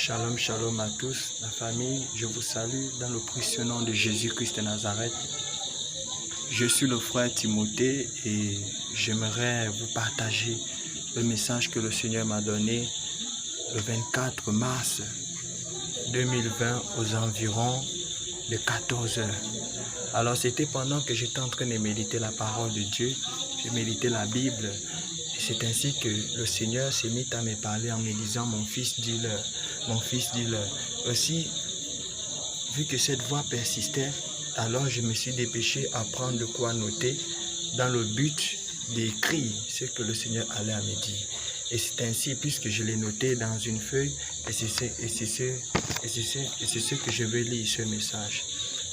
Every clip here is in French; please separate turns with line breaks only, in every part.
Shalom, shalom à tous, la famille, je vous salue dans le précieux nom de Jésus-Christ de Nazareth. Je suis le frère Timothée et j'aimerais vous partager le message que le Seigneur m'a donné le 24 mars 2020 aux environs de 14 heures. Alors c'était pendant que j'étais en train de méditer la parole de Dieu, je méditais la Bible. C'est ainsi que le Seigneur s'est mis à me parler en me disant « Mon fils, dis-leur, mon fils, dis-leur ». Aussi, vu que cette voix persistait, alors je me suis dépêché à prendre de quoi noter dans le but d'écrire ce que le Seigneur allait à me dire. Et c'est ainsi, puisque je l'ai noté dans une feuille, et c'est ce que je vais lire, ce message.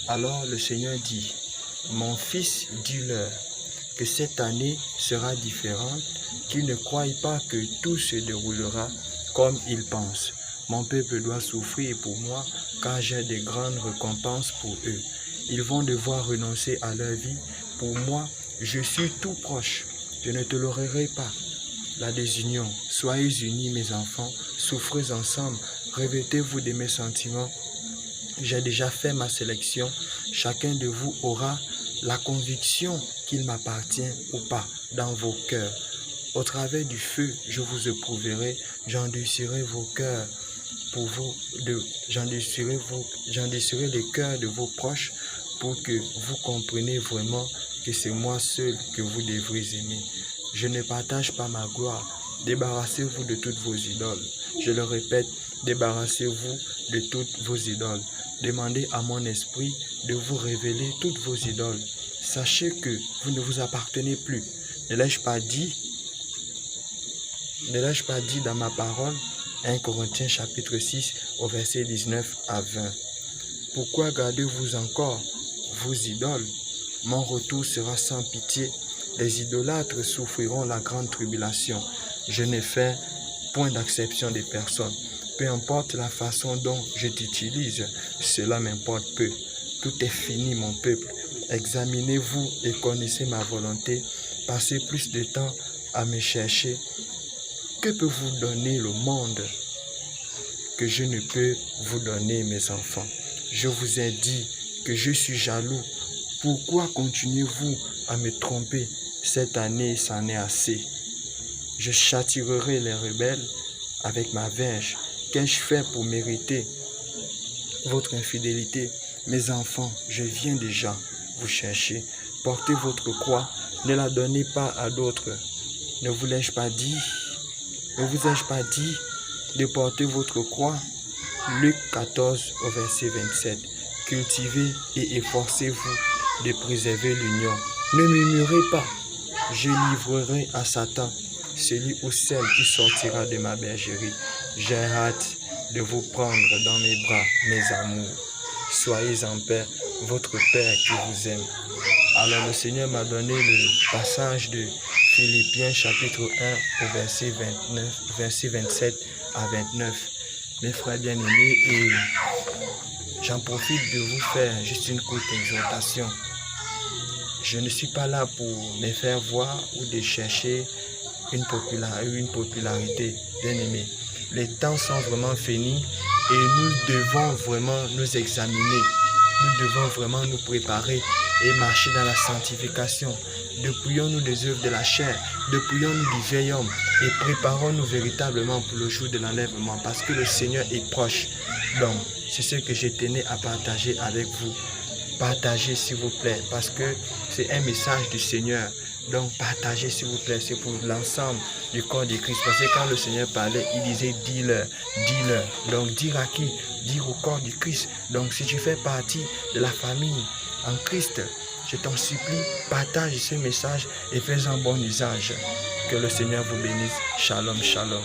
Alors le Seigneur dit « Mon fils, dis-leur que cette année sera différente, qu'ils ne croient pas que tout se déroulera comme ils pensent. Mon peuple doit souffrir pour moi, car j'ai de grandes récompenses pour eux. Ils vont devoir renoncer à leur vie. Pour moi, je suis tout proche. Je ne tolérerai pas la désunion. Soyez unis, mes enfants, souffrez ensemble, revêtez-vous de mes sentiments. J'ai déjà fait ma sélection. Chacun de vous aura la conviction qu'il m'appartient ou pas dans vos cœurs. Au travers du feu, je vous éprouverai, j'endurcirai vos cœurs pour vous, j'endurcirai les cœurs de vos proches pour que vous compreniez vraiment que c'est moi seul que vous devrez aimer. Je ne partage pas ma gloire. Débarrassez-vous de toutes vos idoles. Je le répète, débarrassez-vous de toutes vos idoles. Demandez à mon esprit de vous révéler toutes vos idoles. Sachez que vous ne vous appartenez plus. Ne l'ai-je pas dit dans ma parole, 1 Corinthiens chapitre 6 au verset 19 à 20. Pourquoi gardez-vous encore vos idoles? Mon retour sera sans pitié. Les idolâtres souffriront la grande tribulation. Je n'ai fait point d'acception des personnes. Peu importe la façon dont je t'utilise, cela m'importe peu. Tout est fini, mon peuple. Examinez-vous et connaissez ma volonté. Passez plus de temps à me chercher. Que peut vous donner le monde que je ne peux vous donner, mes enfants? Je vous ai dit que je suis jaloux. Pourquoi continuez-vous à me tromper? Cette année, c'en est assez. Je châtierai les rebelles avec ma verge. Qu'ai-je fait pour mériter votre infidélité? Mes enfants, je viens déjà vous chercher. Portez votre croix, ne la donnez pas à d'autres. Ne vous ai-je pas dit de porter votre croix? Luc 14 au verset 27. Cultivez et efforcez-vous de préserver l'union. Ne murmurez pas. Je livrerai à Satan celui ou celle qui sortira de ma bergerie. J'ai hâte de vous prendre dans mes bras, mes amours. Soyez en paix, votre Père qui vous aime. Alors le Seigneur m'a donné le passage de Philippiens chapitre 1 au verset 27 à 29. Mes frères bien-aimés, et j'en profite de vous faire juste une courte exhortation. Je ne suis pas là pour me faire voir ou de chercher une popularité, bien-aimés. Les temps sont vraiment finis et nous devons vraiment nous examiner. Nous devons vraiment nous préparer et marcher dans la sanctification. Dépouillons-nous des œuvres de la chair, dépouillons-nous du vieil homme et préparons-nous véritablement pour le jour de l'enlèvement parce que le Seigneur est proche. Donc, c'est ce que je tenais à partager avec vous. Partagez s'il vous plaît parce que c'est un message du Seigneur. Donc partagez s'il vous plaît, c'est pour l'ensemble du corps de Christ. Parce que quand le Seigneur parlait, il disait dis-leur, dis-leur. Donc dire à qui? Dire au corps du Christ. Donc si tu fais partie de la famille en Christ, je t'en supplie, partage ce message et fais un bon usage. Que le Seigneur vous bénisse. Shalom, shalom.